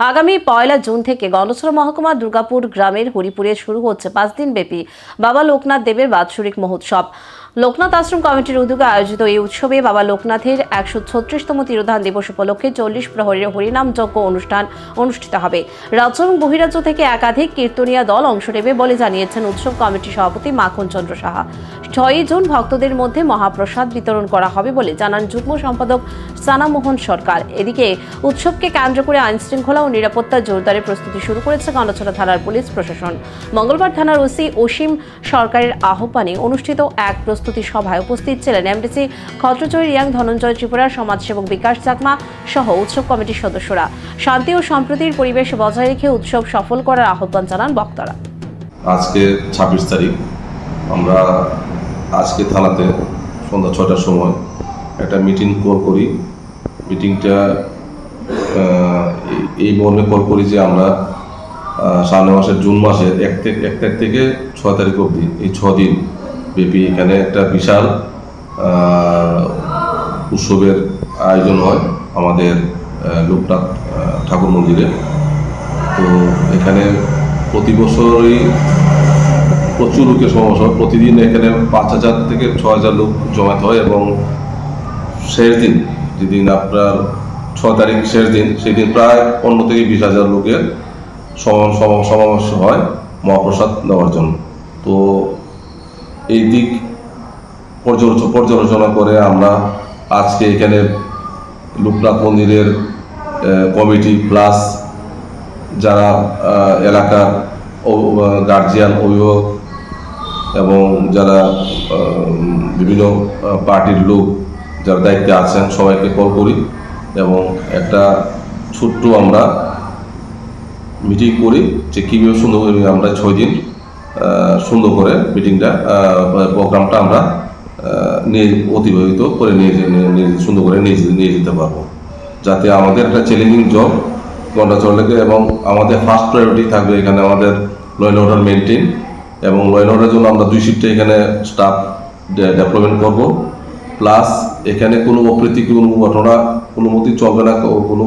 আগামী 1 জুন থেকে গণছড়া মহকুমা দুর্গাপুর গ্রামের হরিপুরে শুরু হচ্ছে 5 দিন ব্যাপী বাবা লোকনাথ দেবের বাৎসরিক মহোৎসব। লোকনাথ আশ্রম কমিটির উদ্যোগে আয়োজিত এই উৎসবে বাবা লোকনাথের 136তম তিরোধান দিবস উপলক্ষে 40 প্রহরের হরিনাম যজ্ঞ অনুষ্ঠান অনুষ্ঠিত হবে। রাজ্য এবং বহিরাজ্য থেকে একাধিক কীর্তনীয় দল অংশ নেবে বলে জানিয়েছেন উৎসব কমিটির সভাপতি মাখন চন্দ্র সাহা। 6 জুন ভক্তদের মধ্যে মহাপ্রসাদ বিতরণ করা হবে বলে জানান যুগ্ম সম্পাদক সানামোহন সরকার। এদিকে উৎসবকে কেন্দ্র করে আইন শৃঙ্খলা ও নিরাপত্তা জোরদারের প্রস্তুতি শুরু করেছে গণছড়া থানার পুলিশ প্রশাসন। মঙ্গলবার থানার ওসি অসীম সরকারের আহ্বানে অনুষ্ঠিত এক প্রস্তুতি সভায় উপস্থিত ছিলেন এমডিসি খত্রজয় রিয়াং, ধনঞ্জয় ত্রিপুরার সমাজসেবক বিকাশ চাকমা সহ উৎসব কমিটির সদস্যরা। শান্তি ও সম্প্রীতির পরিবেশ বজায় রেখে উৎসব সফল করার আহ্বান জানান বক্তারা। আজকে 26 তারিখ আমরা আজকে থানাতে সন্ধ্যা 6টার সময় একটা মিটিং কল করি। মিটিংটা এই মর্মে কল করি যে আমরা সামনের মাসের জুন মাসের 1 তারিখ থেকে 6 তারিখ অবধি এই 6 দিন ব্যাপী এখানে একটা বিশাল উৎসবের আয়োজন হয় আমাদের লোকনাথ ঠাকুর মন্দিরে। তো এখানে প্রতি বছরই প্রচুর লোকের সমাবেশ হয়। প্রতিদিন এখানে 5,000 থেকে 6,000 লোক জমায়েত হয় এবং শেষ দিন যেদিন আপনার 6 তারিখ শেষ দিন, সেদিন প্রায় 15 থেকে 20,000 লোকের সমাবেশ হয় মহাপ্রসাদ নেওয়ার জন্য। তো এই দিক পর্যালোচনা করে আমরা আজকে এখানে লোকনাথ মন্দিরের কমিটি প্লাস যারা এলাকার গার্জিয়ান, অভিভাবক এবং যারা বিভিন্ন পার্টির লোক যারা দায়িত্বে আছেন সবাইকে কল করি এবং একটা ছোট্ট আমরা মিটিং করি যে কীভাবে সুন্দর করে আমরা 6 দিন সুন্দর করে মিটিংটা প্রোগ্রামটা আমরা অতিবাহিত করে সুন্দর করে নিয়ে যেতে পারবো, যাতে আমাদের একটা চ্যালেঞ্জিং জব কন্ট্রোল লেগে এবং আমাদের ফার্স্ট প্রায়োরিটি থাকবে এখানে আমাদের ল অ্যান্ড অর্ডার মেনটেন এবং ল অ্যান্ড অর্ডারের জন্য আমরা 2 শিফটে এখানে স্টাফ ডেভেলপমেন্ট করব। প্লাস এখানে কোনো অপ্রীতিকর কোনো ঘটনা কোনো মতেই চলবে না। কোনো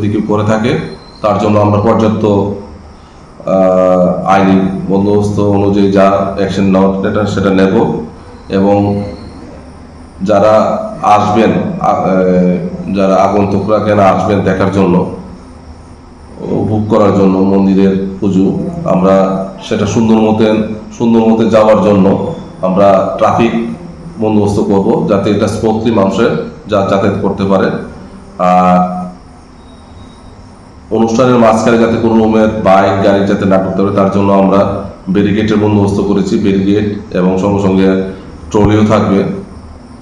যদি কেউ করে থাকে তার জন্য আমরা পর্যাপ্ত আইনি বন্দোবস্ত অনুযায়ী যা অ্যাকশন নেওয়া সেটা নেব এবং যারা আসবেন, যারা আগন্তুকরা কেন আসবেন দেখার জন্য, উপভোগ করার জন্য মন্দিরের পুজো, আমরা সেটা সুন্দর মতে যাওয়ার জন্য আমরা ট্রাফিক বন্দোবস্ত করব, যাতে এটা স্মুথলি মানুষের যাতায়াত করতে পারে। আর অনুষ্ঠানের মাঝখানে যাতে কোনো রকমের বাইক গাড়ি যাতে না করতে পারে তার জন্য আমরা ব্যারিকেডের বন্দোবস্ত করেছি, ব্যারিকেড এবং সঙ্গে সঙ্গে ট্রলিও থাকবে।